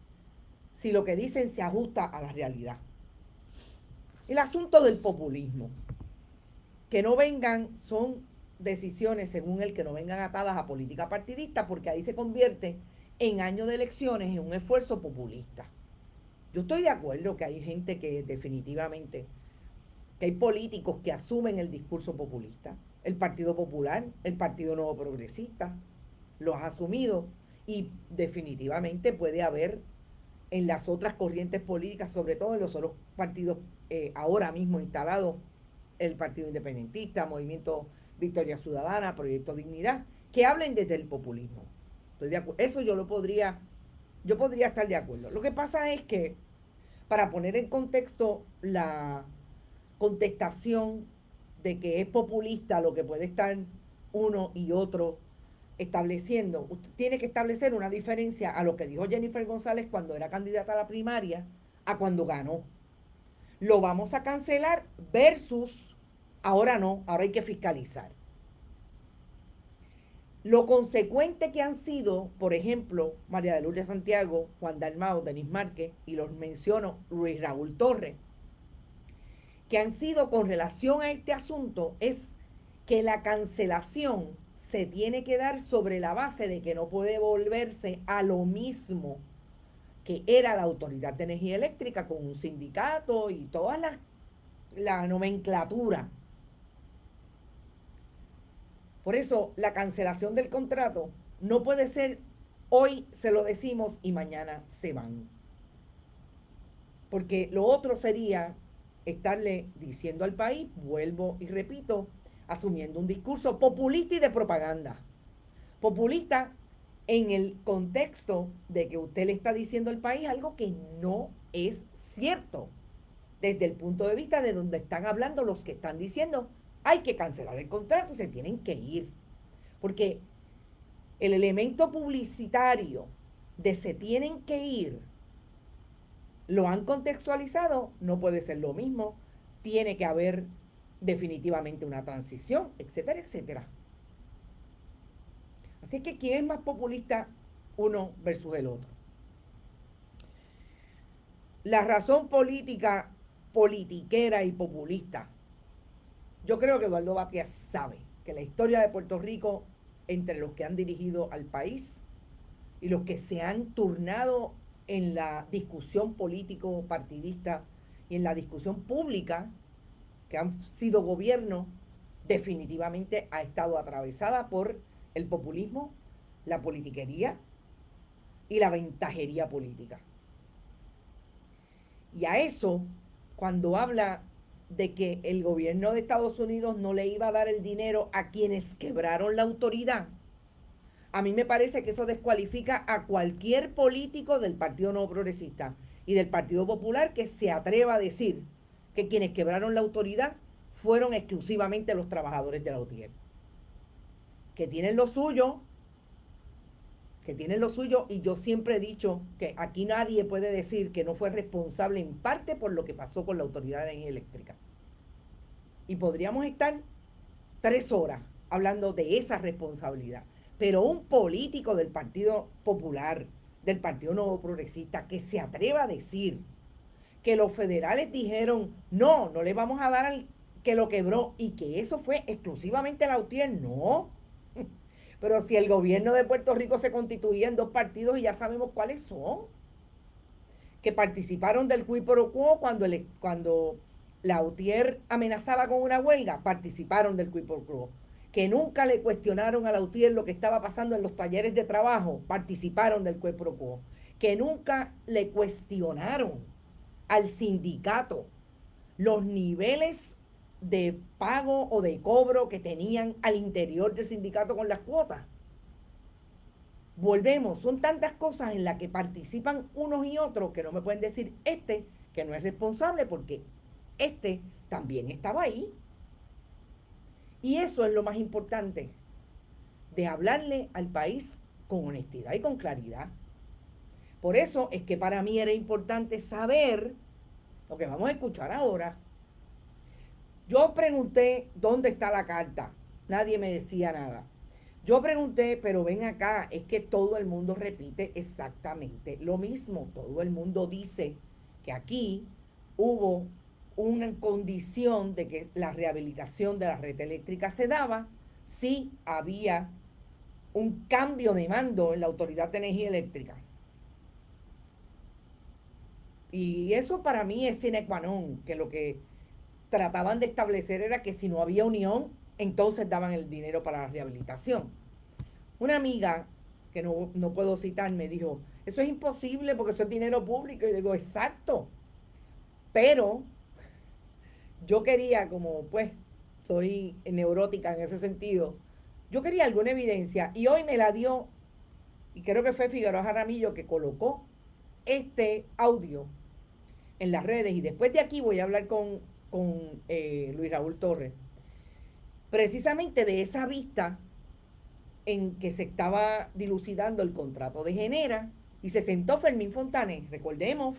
si lo que dicen se ajusta a la realidad. El asunto del populismo. Que no vengan, son decisiones, según él, que no vengan atadas a política partidista, porque ahí se convierte en año de elecciones en un esfuerzo populista. Yo estoy de acuerdo que hay gente que definitivamente, que hay políticos que asumen el discurso populista. El Partido Popular, el Partido Nuevo Progresista, lo ha asumido, y definitivamente puede haber en las otras corrientes políticas, sobre todo en los otros partidos ahora mismo instalados, el Partido Independentista, Movimiento Victoria Ciudadana, Proyecto Dignidad, que hablen desde el populismo. Estoy de acuerdo. Eso yo podría estar de acuerdo. Lo que pasa es que, para poner en contexto la contestación de que es populista lo que puede estar uno y otro estableciendo, usted tiene que establecer una diferencia a lo que dijo Jennifer González cuando era candidata a la primaria a cuando ganó. Lo vamos a cancelar versus ahora no, ahora hay que fiscalizar. Lo consecuente que han sido, por ejemplo, María de Lourdes Santiago, Juan Dalmau, Denis Márquez, y los menciono, Luis Raúl Torres, que han sido con relación a este asunto, es que la cancelación se tiene que dar sobre la base de que no puede volverse a lo mismo que era la Autoridad de Energía Eléctrica, con un sindicato y toda la nomenclatura. Por eso la cancelación del contrato no puede ser hoy se lo decimos y mañana se van. Porque lo otro sería estarle diciendo al país, vuelvo y repito, asumiendo un discurso populista y de propaganda. Populista en el contexto de que usted le está diciendo al país algo que no es cierto, desde el punto de vista de donde están hablando los que están diciendo hay que cancelar el contrato y se tienen que ir. Porque el elemento publicitario de se tienen que ir, lo han contextualizado, no puede ser lo mismo, tiene que haber definitivamente una transición, etcétera, etcétera. Así que ¿quién es más populista uno versus el otro? La razón política, politiquera y populista. Yo creo que Eduardo Batia sabe que la historia de Puerto Rico entre los que han dirigido al país y los que se han turnado en la discusión político-partidista y en la discusión pública, que han sido gobierno, definitivamente ha estado atravesada por el populismo, la politiquería y la ventajería política. Y a eso, cuando habla de que el gobierno de Estados Unidos no le iba a dar el dinero a quienes quebraron la autoridad, a mí me parece que eso descualifica a cualquier político del Partido Nuevo Progresista y del Partido Popular que se atreva a decir que quienes quebraron la autoridad fueron exclusivamente los trabajadores de la UTIER. Que tienen lo suyo, y yo siempre he dicho que aquí nadie puede decir que no fue responsable en parte por lo que pasó con la Autoridad de Energía Eléctrica. Y podríamos estar 3 horas hablando de esa responsabilidad. Pero un político del Partido Popular, del Partido Nuevo Progresista, que se atreva a decir que los federales dijeron, no le vamos a dar al que lo quebró, y que eso fue exclusivamente la UTIER, no. Pero si el gobierno de Puerto Rico se constituía en 2 partidos y ya sabemos cuáles son, que participaron del quid pro quo cuando la UTIER amenazaba con una huelga, participaron del quid pro quo. Que nunca le cuestionaron a la UTIER lo que estaba pasando en los talleres de trabajo, participaron del quid pro quo. Que nunca le cuestionaron al sindicato los niveles de pago o de cobro que tenían al interior del sindicato con las cuotas. Volvemos, son tantas cosas en las que participan unos y otros que no me pueden decir que no es responsable, porque también estaba ahí. Y eso es lo más importante, de hablarle al país con honestidad y con claridad. Por eso es que para mí era importante saber lo que vamos a escuchar ahora. Yo pregunté dónde está la carta. Nadie me decía nada. Yo pregunté, pero ven acá, es que todo el mundo repite exactamente lo mismo. Todo el mundo dice que aquí hubo una condición de que la rehabilitación de la red eléctrica se daba si había un cambio de mando en la Autoridad de Energía Eléctrica. Y eso para mí es sine qua non, que lo que trataban de establecer era que si no había unión, entonces daban el dinero para la rehabilitación. Una amiga, que no puedo citar, me dijo, eso es imposible porque eso es dinero público. Y yo digo, exacto. Pero yo quería, como pues soy neurótica en ese sentido, yo quería alguna evidencia y hoy me la dio, y creo que fue Figueroa Jaramillo que colocó este audio en las redes, y después de aquí voy a hablar con Luis Raúl Torres, precisamente de esa vista en que se estaba dilucidando el contrato de Genera, y se sentó Fermín Fontanes. Recordemos,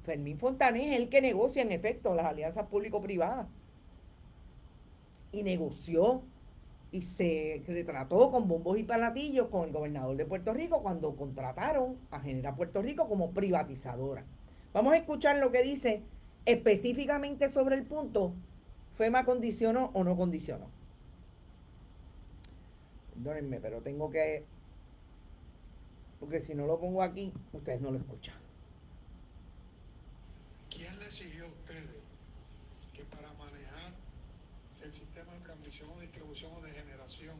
Fermín Fontanes es el que negocia en efecto las alianzas público-privadas, y negoció y se retrató con bombos y platillos con el gobernador de Puerto Rico cuando contrataron a Genera Puerto Rico como privatizadora. Vamos a escuchar lo que dice específicamente sobre el punto, ¿FEMA condicionó o no condicionó? Perdónenme, pero tengo que, porque si no lo pongo aquí, ustedes no lo escuchan. ¿Quién le exigió a ustedes que para manejar el sistema de transmisión o distribución o de generación,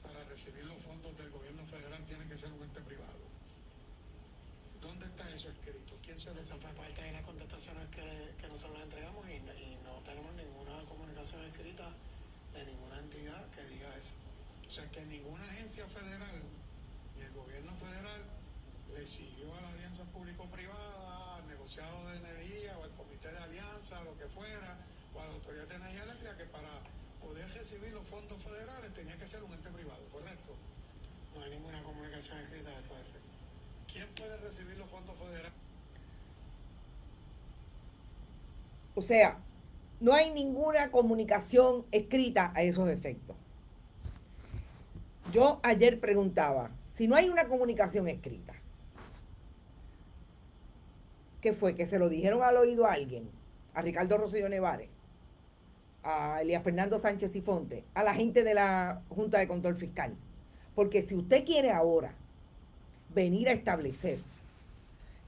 para recibir los fondos del gobierno federal, tiene que ser un ente privado? ¿Dónde está eso escrito? ¿Quién se lo Esa fue parte de las contestaciones que nosotros entregamos, y no tenemos ninguna comunicación escrita de ninguna entidad que diga eso. O sea, que ninguna agencia federal ni el gobierno federal le siguió a la alianza público-privada, al negociado de energía o al comité de alianza, lo que fuera, o a la Autoridad de Energía Eléctrica, que para poder recibir los fondos federales tenía que ser un ente privado, ¿correcto? No hay ninguna comunicación escrita de esos efectos. ¿Quién puede recibir los fondos federales? O sea, no hay ninguna comunicación escrita a esos efectos. Yo ayer preguntaba, si no hay una comunicación escrita, ¿qué fue? ¿Que se lo dijeron al oído a alguien? A Ricardo Rosselló Nevares, a Elías Fernando Sánchez Sifonte, a la gente de la Junta de Control Fiscal. Porque si usted quiere ahora venir a establecer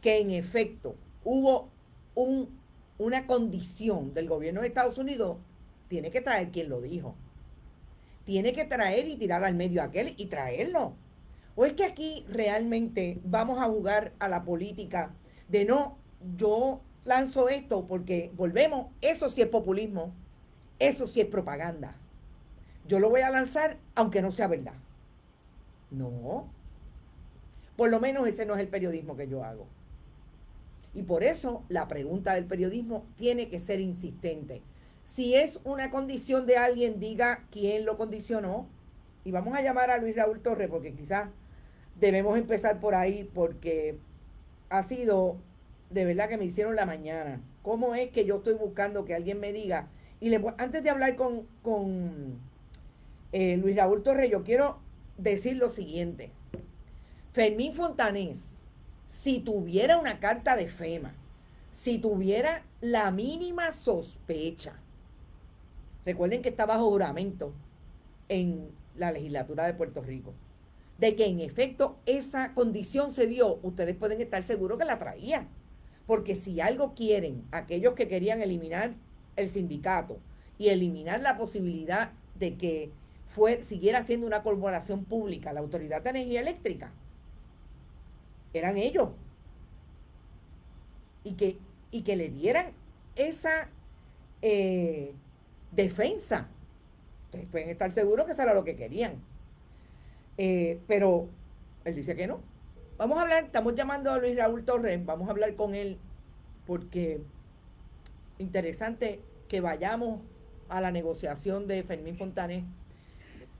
que en efecto hubo una condición del gobierno de Estados Unidos, tiene que traer quien lo dijo. Tiene que traer y tirar al medio a aquel y traerlo. ¿O es que aquí realmente vamos a jugar a la política de no, yo lanzo esto porque volvemos, eso sí es populismo, eso sí es propaganda? Yo lo voy a lanzar aunque no sea verdad. No. Por lo menos ese no es el periodismo que yo hago. Y por eso la pregunta del periodismo tiene que ser insistente. Si es una condición de alguien, diga quién lo condicionó. Y vamos a llamar a Luis Raúl Torres porque quizás debemos empezar por ahí porque ha sido de verdad que me hicieron la mañana. ¿Cómo es que yo estoy buscando que alguien me diga? Y antes de hablar con Luis Raúl Torres, yo quiero decir lo siguiente. Fermín Fontanés, si tuviera una carta de FEMA, si tuviera la mínima sospecha, recuerden que está bajo juramento en la legislatura de Puerto Rico, de que en efecto esa condición se dio, ustedes pueden estar seguros que la traía. Porque si algo quieren aquellos que querían eliminar el sindicato y eliminar la posibilidad de que siguiera siendo una corporación pública la Autoridad de Energía Eléctrica, eran ellos. Y que le dieran esa defensa. Ustedes pueden estar seguros que eso era lo que querían. Pero él dice que no. Vamos a hablar, estamos llamando a Luis Raúl Torres, vamos a hablar con él porque interesante que vayamos a la negociación de Fermín Fontanés.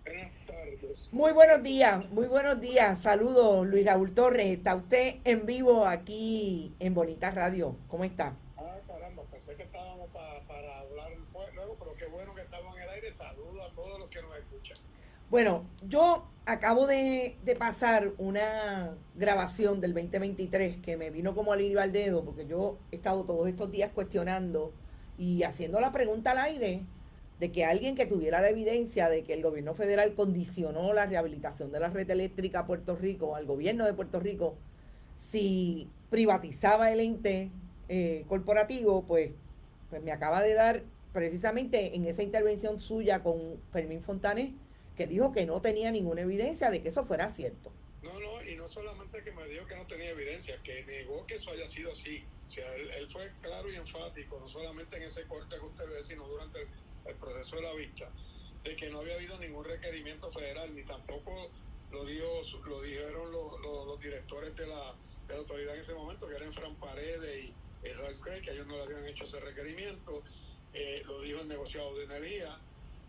Buenas tardes. Muy buenos días, saludos Luis Raúl Torres, está usted en vivo aquí en Bonita Radio, ¿cómo está? Caramba, pensé que estábamos para hablar luego, pero qué bueno que estamos en el aire. Saludos a todos los que nos escuchan. Bueno, yo acabo de pasar una grabación del 2023 que me vino como alivio al dedo porque yo he estado todos estos días cuestionando y haciendo la pregunta al aire de que alguien que tuviera la evidencia de que el gobierno federal condicionó la rehabilitación de la red eléctrica a Puerto Rico, al gobierno de Puerto Rico, si privatizaba el ente corporativo, pues me acaba de dar precisamente en esa intervención suya con Fermín Fontanés, que dijo que no tenía ninguna evidencia de que eso fuera cierto. No, y no solamente que me dijo que no tenía evidencia, que negó que eso haya sido así. O sea, él fue claro y enfático, no solamente en ese corte que usted ve, sino durante el proceso de la vista, de que no había habido ningún requerimiento federal, ni tampoco lo dijeron los directores de la autoridad en ese momento, que eran Fran Paredes y Ralph Craig, que ellos no le habían hecho ese requerimiento. Lo dijo el negociado de energía.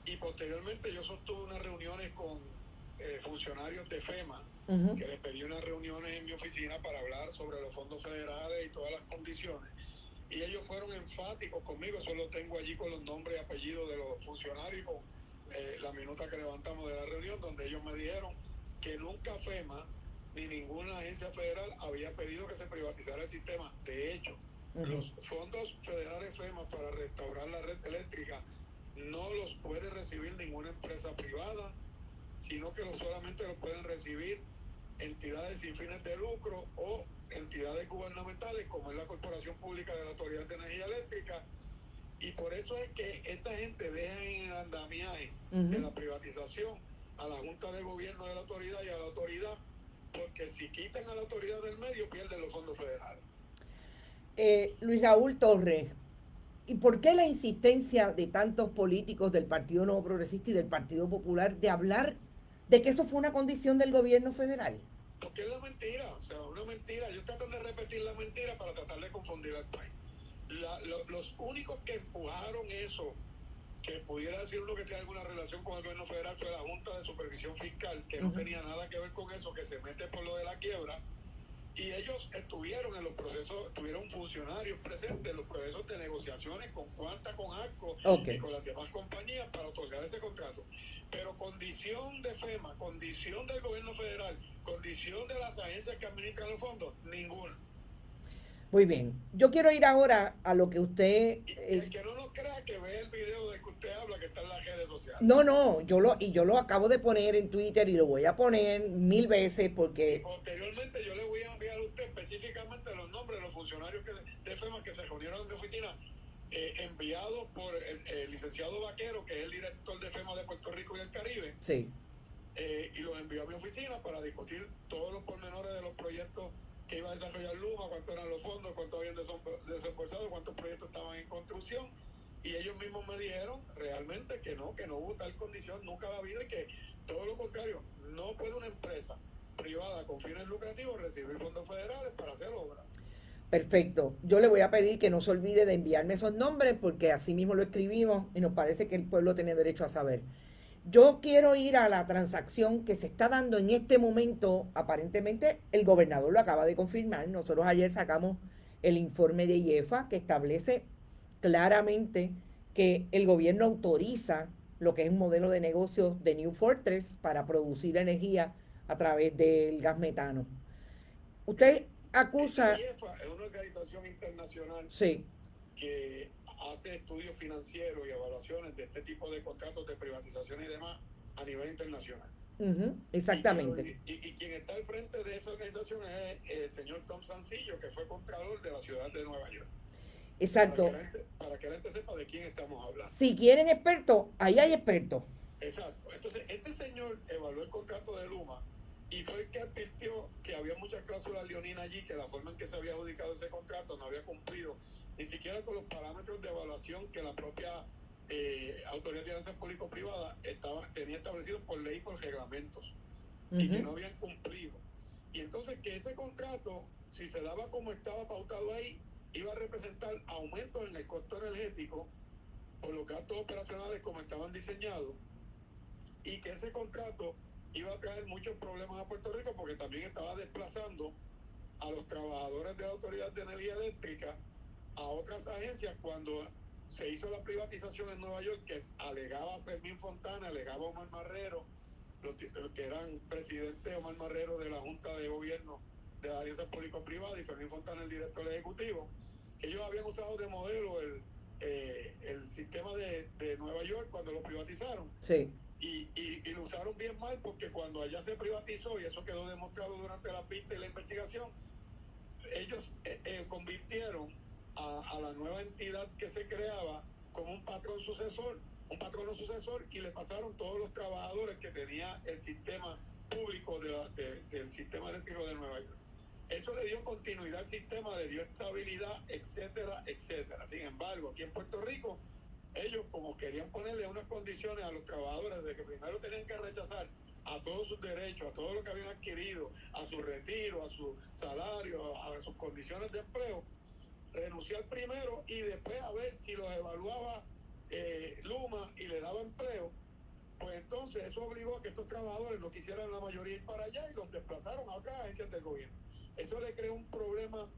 Y posteriormente yo sostuve unas reuniones con funcionarios de FEMA, que les pedí unas reuniones en mi oficina para hablar sobre los fondos federales y todas las condiciones. Y ellos fueron enfáticos conmigo, eso lo tengo allí con los nombres y apellidos de los funcionarios, con la minuta que levantamos de la reunión, donde ellos me dijeron que nunca FEMA ni ninguna agencia federal había pedido que se privatizara el sistema. De hecho, los fondos federales FEMA para restaurar la red eléctrica no los puede recibir ninguna empresa privada, sino que solamente los pueden recibir entidades sin fines de lucro o entidades gubernamentales como es la Corporación Pública de la Autoridad de Energía Eléctrica. Y por eso es que esta gente deja en el andamiaje de la privatización a la Junta de Gobierno de la autoridad y a la autoridad, porque si quitan a la autoridad del medio pierden los fondos federales. Luis Raúl Torres, ¿y por qué la insistencia de tantos políticos del Partido Nuevo Progresista y del Partido Popular de hablar de que eso fue una condición del gobierno federal? Porque es la mentira, o sea, una mentira. Ellos tratan de repetir la mentira para tratar de confundir al país. Los únicos que empujaron eso, que pudiera decir uno que tiene alguna relación con el gobierno federal, fue la Junta de Supervisión Fiscal, que no tenía nada que ver con eso, que se mete por lo de la quiebra. Y ellos estuvieron en los procesos, tuvieron funcionarios presentes en los procesos de negociaciones con Cuanta, con ARCO y con las demás compañías para otorgar ese contrato. Pero condición de FEMA, condición del gobierno federal, condición de las agencias que administran los fondos, ninguna. Muy bien. Yo quiero ir ahora a lo que usted... Y el que no nos crea, que ve el video del que usted habla, que está en las redes sociales. no, yo lo acabo de poner en Twitter y lo voy a poner 1000 veces Y porque... posteriormente yo le voy a enviar a usted específicamente los nombres de los funcionarios de FEMA que se reunieron en mi oficina, enviados por el licenciado Vaquero, que es el director de FEMA de Puerto Rico y el Caribe, Sí, y los envió a mi oficina para discutir todos los pormenores de los proyectos que iba a desarrollar Luma, cuántos eran los fondos, cuántos habían desembolsado, cuántos proyectos estaban en construcción, y ellos mismos me dijeron realmente que no hubo tal condición nunca en la vida, y que todo lo contrario, no puede una empresa privada con fines lucrativos recibir fondos federales para hacer obras. perfecto. Yo le voy a pedir que no se olvide de enviarme esos nombres porque así mismo lo escribimos y nos parece que el pueblo tiene derecho a saber. Yo quiero ir a la transacción que se está dando en este momento. Aparentemente el gobernador lo acaba de confirmar. Nosotros ayer sacamos el informe de IEFA que establece claramente que el gobierno autoriza lo que es un modelo de negocio de New Fortress para producir energía a través del gas metano. Usted acusa... IEFA es una organización internacional Sí, que hace estudios financieros y evaluaciones de este tipo de contratos de privatización y demás a nivel internacional. exactamente. Y quien está al frente de esa organización es el señor Tom Sancillo, que fue contralor de la ciudad de Nueva York. Exacto. Para que la gente sepa de quién estamos hablando. Si quieren expertos, ahí hay expertos. Exacto. Entonces, este señor evaluó el contrato de Luma y fue el que advirtió que había muchas cláusulas leoninas allí, que la forma en que se había adjudicado ese contrato no había cumplido ni siquiera con los parámetros de evaluación que la propia Autoridad de Alianzas Público-Privada tenía establecidos por ley y por reglamentos, y que no habían cumplido. Y entonces que ese contrato, si se daba como estaba pautado ahí, iba a representar aumentos en el costo energético por los gastos operacionales como estaban diseñados, y que ese contrato iba a traer muchos problemas a Puerto Rico porque también estaba desplazando a los trabajadores de la Autoridad de Energía Eléctrica a otras agencias cuando se hizo la privatización en Nueva York, que alegaba Fermín Fontana, alegaba Omar Marrero, los que eran presidente Omar Marrero de la Junta de Gobierno de la Alianza Público-Privada y Fermín Fontana el director ejecutivo, que ellos habían usado de modelo el sistema de Nueva York cuando lo privatizaron. Sí. Y lo usaron bien mal porque cuando allá se privatizó, y eso quedó demostrado durante la pista y la investigación, ellos convirtieron a la nueva entidad que se creaba como un patrono sucesor, y le pasaron todos los trabajadores que tenía el sistema público del sistema eléctrico de Nueva York. Eso le dio continuidad al sistema, le dio estabilidad, etcétera, etcétera. Sin embargo, aquí en Puerto Rico, ellos como querían ponerle unas condiciones a los trabajadores de que primero tenían que rechazar a todos sus derechos, a todo lo que habían adquirido, a su retiro, a su salario, a sus condiciones de empleo, renunciar primero y después a ver si los evaluaba Luma y le daba empleo, pues entonces eso obligó a que estos trabajadores no quisieran la mayoría ir para allá y los desplazaron a otras agencias del gobierno. Eso le creó un problema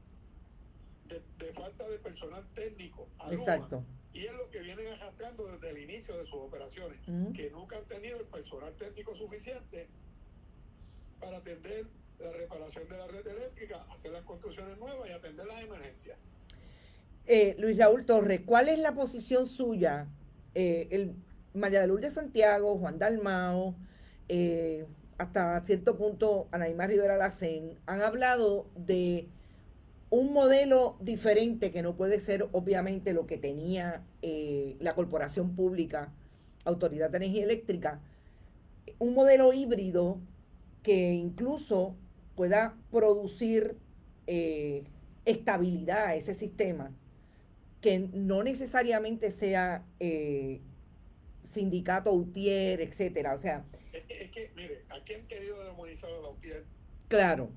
de falta de personal técnico a Luma. Exacto. Y es lo que vienen arrastrando desde el inicio de sus operaciones, que nunca han tenido el personal técnico suficiente para atender la reparación de la red eléctrica, hacer las construcciones nuevas y atender las emergencias. Luis Raúl Torres, ¿cuál es la posición suya? María de Lourdes Santiago, Juan Dalmao, hasta cierto punto Anaíma Rivera Lacén, han hablado de un modelo diferente que no puede ser obviamente lo que tenía la corporación pública, Autoridad de Energía Eléctrica, un modelo híbrido que incluso pueda producir estabilidad a ese sistema, que no necesariamente sea sindicato UTIER, etcétera. O sea, es que, mire, aquí han querido demonizar a la UTIER. Claro.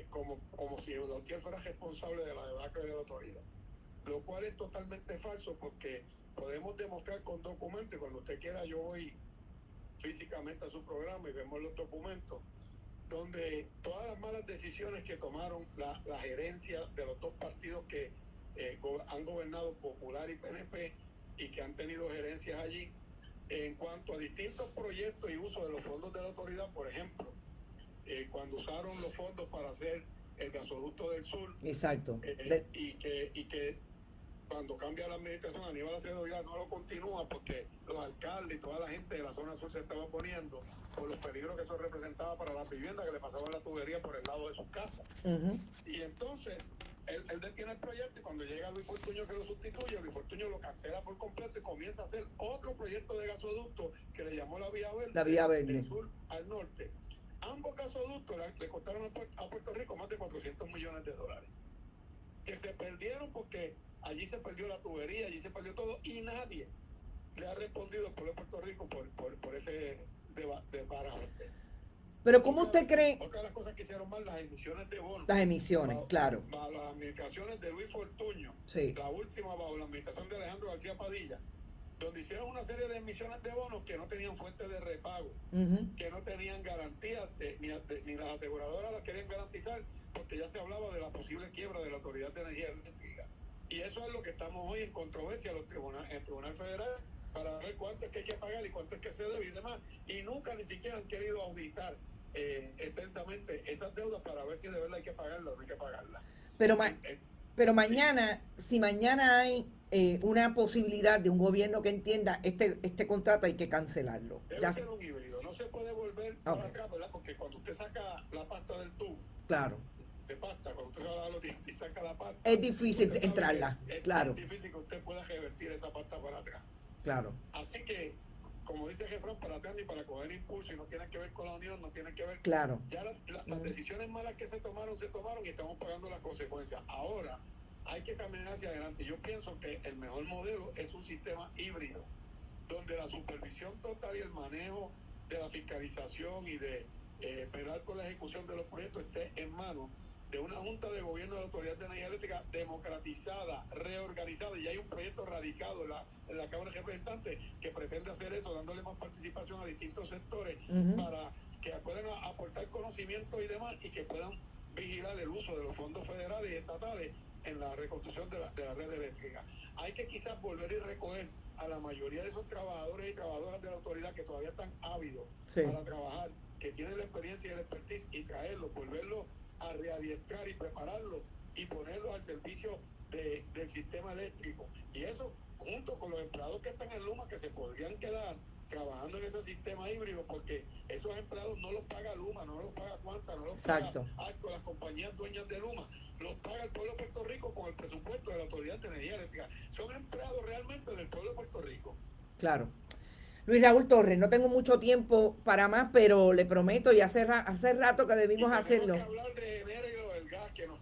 Como si la UTIER fuera responsable de la debacle de la autoridad. Lo cual es totalmente falso porque podemos demostrar con documentos, y cuando usted quiera yo voy físicamente a su programa y vemos los documentos, donde todas las malas decisiones que tomaron la gerencia de los dos partidos que han gobernado, Popular y PNP, y que han tenido gerencias allí, en cuanto a distintos proyectos y uso de los fondos de la autoridad, por ejemplo, cuando usaron los fondos para hacer el gasoducto del sur, Exacto. y que cuando cambia la administración, Aníbal Acevedo Vilá no lo continúa porque los alcaldes y toda la gente de la zona sur se estaba oponiendo por los peligros que eso representaba para las viviendas que le pasaban la tubería por el lado de sus casas. Uh-huh. Y entonces él detiene el proyecto, y cuando llega Luis Fortuño que lo sustituye, Luis Fortuño lo cancela por completo y comienza a hacer otro proyecto de gasoducto que le llamó la Vía Verde, La Vía Verde, del sur al norte. Ambos gasoductos le costaron a Puerto Rico más de $400 millones, que se perdieron porque allí se perdió la tubería, allí se perdió todo, y nadie le ha respondido al pueblo de Puerto Rico por ese desbarajuste. Pero ¿cómo usted cree? Otra de las cosas que hicieron mal, las emisiones de bonos. Las emisiones, claro. Bajo las administraciones de Luis Fortuño, sí. La última bajo la administración de Alejandro García Padilla, donde hicieron una serie de emisiones de bonos que no tenían fuente de repago, Uh-huh. que no tenían garantías, ni las aseguradoras las querían garantizar, porque ya se hablaba de la posible quiebra de la Autoridad de Energía Eléctrica. Y eso es lo que estamos hoy en controversia en el Tribunal Federal, para ver cuánto es que hay que pagar y cuánto es que se debe y demás. Y nunca ni siquiera han querido auditar extensamente esas deudas para ver si de verdad hay que pagarlas o no hay que pagarlas. Pero mañana, si mañana hay una posibilidad de un gobierno que entienda este contrato, hay que cancelarlo. Debe ser un híbrido, no se puede volver para atrás, ¿verdad? Porque cuando usted saca la pasta del tubo, claro, de pasta, cuando usted saca los dientes y saca la pasta, es difícil entrarla, claro. Es difícil que usted pueda revertir esa pasta para atrás. Claro. Así que, como dice Jefran, para atrás ni para coger impulso, y no tiene que ver con la unión, no tiene que ver. Claro. Ya las decisiones malas que se tomaron y estamos pagando las consecuencias. Ahora hay que caminar hacia adelante. Yo pienso que el mejor modelo es un sistema híbrido, donde la supervisión total y el manejo de la fiscalización y de pedal con la ejecución de los proyectos esté en manos de una Junta de Gobierno de la Autoridad de Energía Eléctrica democratizada, reorganizada, y hay un proyecto radicado en la Cámara de Representantes que pretende hacer eso, dándole más participación a distintos sectores, uh-huh, para que puedan aportar conocimiento y demás, y que puedan vigilar el uso de los fondos federales y estatales en la reconstrucción de la red eléctrica. Hay que quizás volver y recoger a la mayoría de esos trabajadores y trabajadoras de la autoridad que todavía están ávidos, sí, para trabajar, que tienen la experiencia y el expertise, y traerlos, volverlos a readiestrar y prepararlos y ponerlos al servicio del sistema eléctrico. Y eso, junto con los empleados que están en Luma, que se podrían quedar trabajando en ese sistema híbrido, porque esos empleados no los paga Luma, no los paga Cuanta, no los exacto, paga ARCO, las compañías dueñas de Luma, los paga el pueblo de Puerto Rico con el presupuesto de la Autoridad de Energía Eléctrica. Son empleados realmente del pueblo de Puerto Rico. Claro. Luis Raúl Torres, no tengo mucho tiempo para más, pero le prometo, y hace rato que debimos hacerlo. Que hablar de enero y lo del gas que nos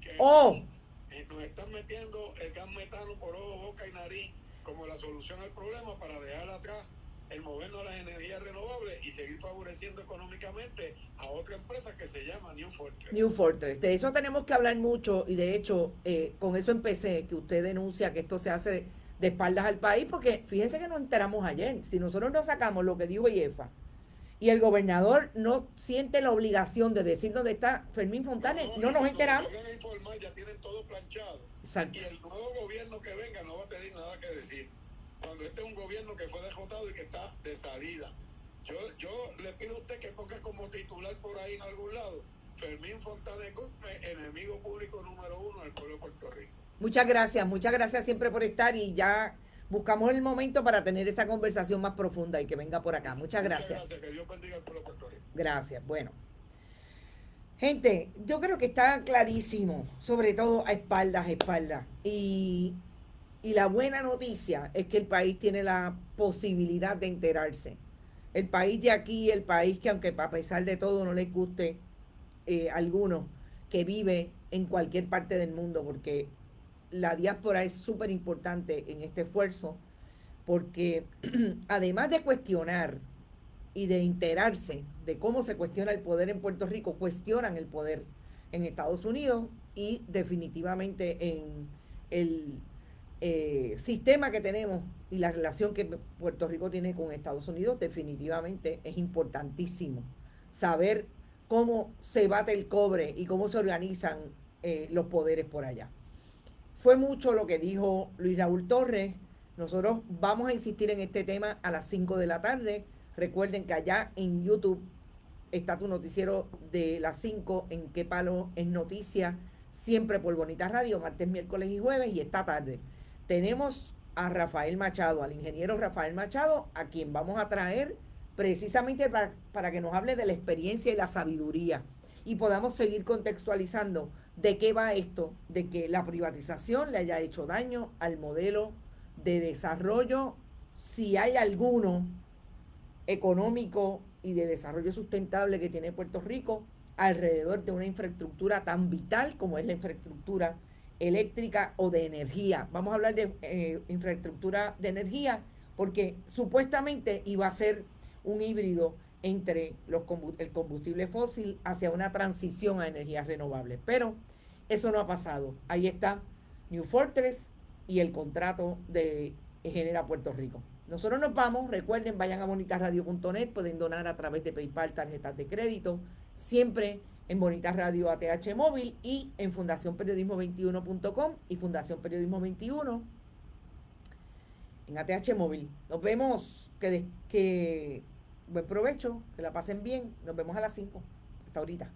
nos están metiendo el gas metano por ojo, boca y nariz como la solución al problema, para dejar atrás el movernos a las energías renovables y seguir favoreciendo económicamente a otra empresa que se llama New Fortress. New Fortress. De eso tenemos que hablar mucho, y de hecho, con eso empecé, que usted denuncia que esto se hace de espaldas al país, porque fíjense que nos enteramos ayer. Si nosotros no sacamos lo que dijo IEFA y el gobernador no siente la obligación de decir dónde está Fermín Fontanes, no nos enteramos. Informar, ya tienen todo planchado. Exacto. Y el nuevo gobierno que venga no va a tener nada que decir, cuando este es un gobierno que fue derrotado y que está de salida. Yo le pido a usted que ponga como titular por ahí en algún lado: Fermín Fontanes Gómez, enemigo público número 1 del pueblo de Puerto Rico. Muchas gracias siempre por estar, y ya buscamos el momento para tener esa conversación más profunda y que venga por acá. Muchas gracias. Muchas gracias, que Dios bendiga al pueblo de Puerto Rico. Gracias. Bueno, gente, yo creo que está clarísimo, sobre todo a espaldas. Y la buena noticia es que el país tiene la posibilidad de enterarse. El país de aquí, el país que, aunque a pesar de todo no les guste a algunos, que vive en cualquier parte del mundo, porque la diáspora es súper importante en este esfuerzo, porque además de cuestionar y de enterarse de cómo se cuestiona el poder en Puerto Rico, cuestionan el poder en Estados Unidos, y definitivamente en el sistema que tenemos y la relación que Puerto Rico tiene con Estados Unidos. Definitivamente es importantísimo saber cómo se bate el cobre y cómo se organizan los poderes por allá. Fue mucho lo que dijo Luis Raúl Torres. Nosotros vamos a insistir en este tema a las 5 de la tarde. Recuerden que allá en YouTube está tu noticiero de las 5 en Qué Palo es Noticia, siempre por Bonita Radio, martes, miércoles y jueves, y esta tarde tenemos a Rafael Machado, al ingeniero Rafael Machado, a quien vamos a traer precisamente para que nos hable de la experiencia y la sabiduría y podamos seguir contextualizando de qué va esto, de que la privatización le haya hecho daño al modelo de desarrollo, si hay alguno económico y de desarrollo sustentable que tiene Puerto Rico alrededor de una infraestructura tan vital como es la infraestructura eléctrica o de energía. Vamos a hablar de infraestructura de energía porque supuestamente iba a ser un híbrido entre el combustible fósil hacia una transición a energías renovables. Pero eso no ha pasado. Ahí está New Fortress y el contrato de Genera Puerto Rico. Nosotros nos vamos, recuerden, vayan a bonitasradio.net, pueden donar a través de PayPal, tarjetas de crédito, siempre en Bonitas Radio ATH Móvil y en fundacionperiodismo21.com y Fundación Periodismo 21 en ATH Móvil. Nos vemos, que buen provecho, que la pasen bien, nos vemos a las 5, hasta ahorita.